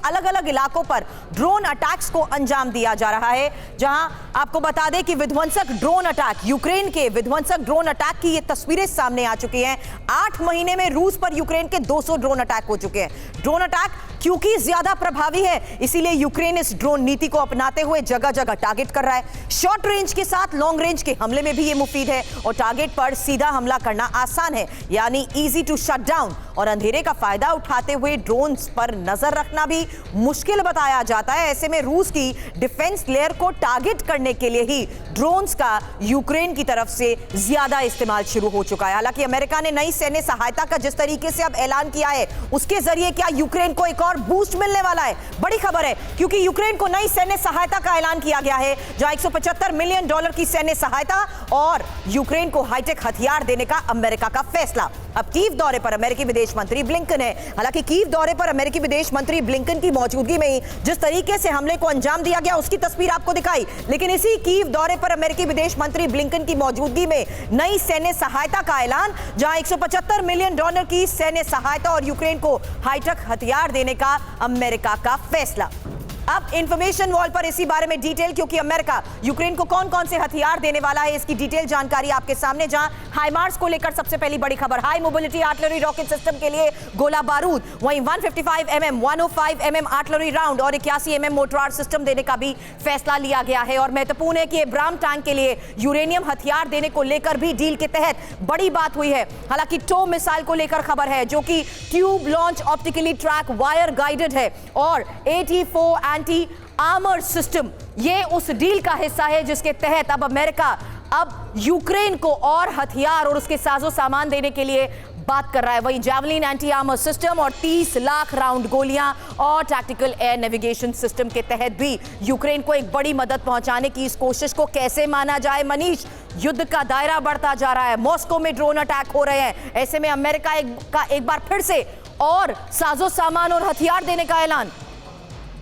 अलग अलग इलाकों पर ड्रोन अटैक्स को अंजाम दिया जा रहा है। जहां आपको बता दें कि विध्वंसक ड्रोन अटैक, यूक्रेन के विध्वंसक ड्रोन अटैक की ये तस्वीरें सामने आ चुकी हैं। 8 महीने में रूस पर यूक्रेन के 200 ड्रोन अटैक हो चुके हैं। ड्रोन अटैक क्योंकि ज्यादा प्रभावी है, इसीलिए यूक्रेन इस ड्रोन नीति को अपनाते हुए जगह जगह टारगेट कर रहा है। शॉर्ट रेंज के साथ लॉन्ग रेंज के हमले में भी ये मुफीद है और टारगेट पर सीधा हमला करना आसान है, यानी इजी टू शट डाउन। और अंधेरे का फायदा उठाते हुए ड्रोन्स पर नजर रखना भी मुश्किल बताया जाता है। ऐसे में रूस की डिफेंस लेयर को टारगेट करने के लिए ही ड्रोन्स का यूक्रेन की तरफ से ज्यादा इस्तेमाल शुरू हो चुका है। हालांकि अमेरिका ने नई सैन्य सहायता का जिस तरीके से अब ऐलान किया है, उसके जरिए क्या यूक्रेन को एक और बूस्ट मिलने वाला है? बड़ी खबर है, क्योंकि यूक्रेन को नई सैन्य सहायता का ऐलान किया गया है, जहां $175 मिलियन की सैन्य सहायता और यूक्रेन को हाईटेक हथियार देने का अमेरिका का फैसला। अब कीव दौरे पर अमेरिकी विदेश मंत्री ब्लिंकन है। हालांकि कीव दौरे पर अमेरिकी विदेश मंत्री ब्लिंकन की मौजूदगी में ही जिस तरीके से हमले को अंजाम दिया गया, उसकी तस्वीर आपको दिखाई। लेकिन इसी कीव दौरे पर अमेरिकी विदेश मंत्री ब्लिंकन की मौजूदगी में नई सैन्य सहायता का ऐलान, जहां $175 मिलियन की सैन्य सहायता और यूक्रेन को हाईटेक हथियार देने का अमेरिका का फैसला। अब इंफॉर्मेशन वॉल पर इसी बारे में डिटेल, क्योंकि अमेरिका यूक्रेन को कौन कौन से हथियार देने वाला है, इसकी डिटेल जानकारी आपके सामने। जहां हाइमार्स को लेकर सबसे पहली बड़ी खबर, high mobility artillery rocket system के लिए गोला बारूद, वहीं 155 mm 105 mm आर्टिलरी राउंड और 81 mm मोर्टार सिस्टम देने का भी फैसला लिया गया है। और महत्वपूर्ण है कि एब्राम टैंक के लिए यूरेनियम हथियार देने को लेकर भी डील के तहत बड़ी बात हुई है। हालांकि टो मिसाइल को लेकर खबर है, जो कि tube launch optically track wire guided है, और 84 एंटी आर्मर सिस्टम ये उस डील का हिस्सा है जिसके तहत अब अमेरिका अब यूक्रेन को और हथियार और उसके साजो सामान देने के लिए बात कर रहा है। वहीं जैवलिन एंटी आर्मर सिस्टम और 30 लाख राउंड गोलियां और टैक्टिकल एयर नेविगेशन सिस्टम के तहत भी यूक्रेन को एक बड़ी मदद पहुंचाने की इस कोशिश को कैसे माना जाए मनीष? युद्ध का दायरा बढ़ता जा रहा है, मॉस्को में ड्रोन अटैक हो रहे हैं, ऐसे में अमेरिका एक बार फिर से और साजो सामान और हथियार देने का ऐलान।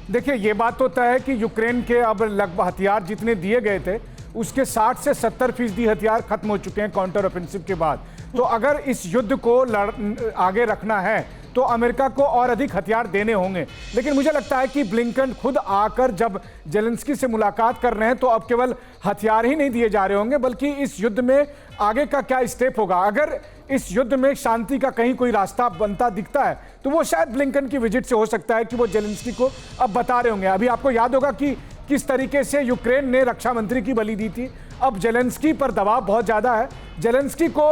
देखिए, ये बात तो तय है कि यूक्रेन के अब लगभग हथियार जितने दिए गए थे उसके 60 से 70% हथियार खत्म हो चुके हैं काउंटर ऑफेंसिव के बाद। तो अगर इस युद्ध को आगे रखना है तो अमेरिका को और अधिक हथियार देने होंगे। लेकिन मुझे लगता है कि ब्लिंकन खुद आकर जब जेलेंस्की से मुलाकात कर रहे हैं तो अब केवल हथियार ही नहीं दिए जा रहे होंगे, बल्कि इस युद्ध में आगे का क्या स्टेप होगा। अगर इस युद्ध में शांति का कहीं कोई रास्ता बनता दिखता है तो वो शायद ब्लिंकन की विजिट से हो सकता है कि वो जेलेंस्की को अब बता रहे होंगे। अभी आपको याद होगा कि किस तरीके से यूक्रेन ने रक्षा मंत्री की बलि दी थी। अब जेलेंस्की पर दबाव बहुत ज़्यादा है, जेलेंस्की को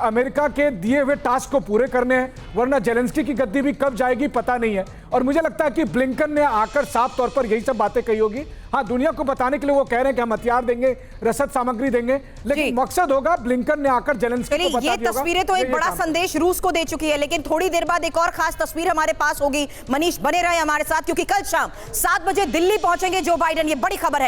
अमेरिका के दिए हुए टास्क को पूरे करने हैं, वरना जेलेंस्की की गद्दी भी कब जाएगी पता नहीं है। और मुझे लगता है कि ब्लिंकन ने आकर साफ तौर पर यही सब बातें कही होगी। हाँ, दुनिया को बताने के लिए वो कह रहे हैं कि हम हथियार देंगे, रसद सामग्री देंगे, लेकिन मकसद होगा ब्लिंकन ने आकर जेलेंस्की को बता दिया होगा। ये तस्वीरें तो एक बड़ा संदेश रूस को दे चुकी है, लेकिन थोड़ी देर बाद एक और खास तस्वीर हमारे पास होगी। मनीष बने रहे हमारे साथ, क्योंकि कल शाम 7 बजे दिल्ली पहुंचेंगे जो बाइडेन। ये बड़ी खबर है,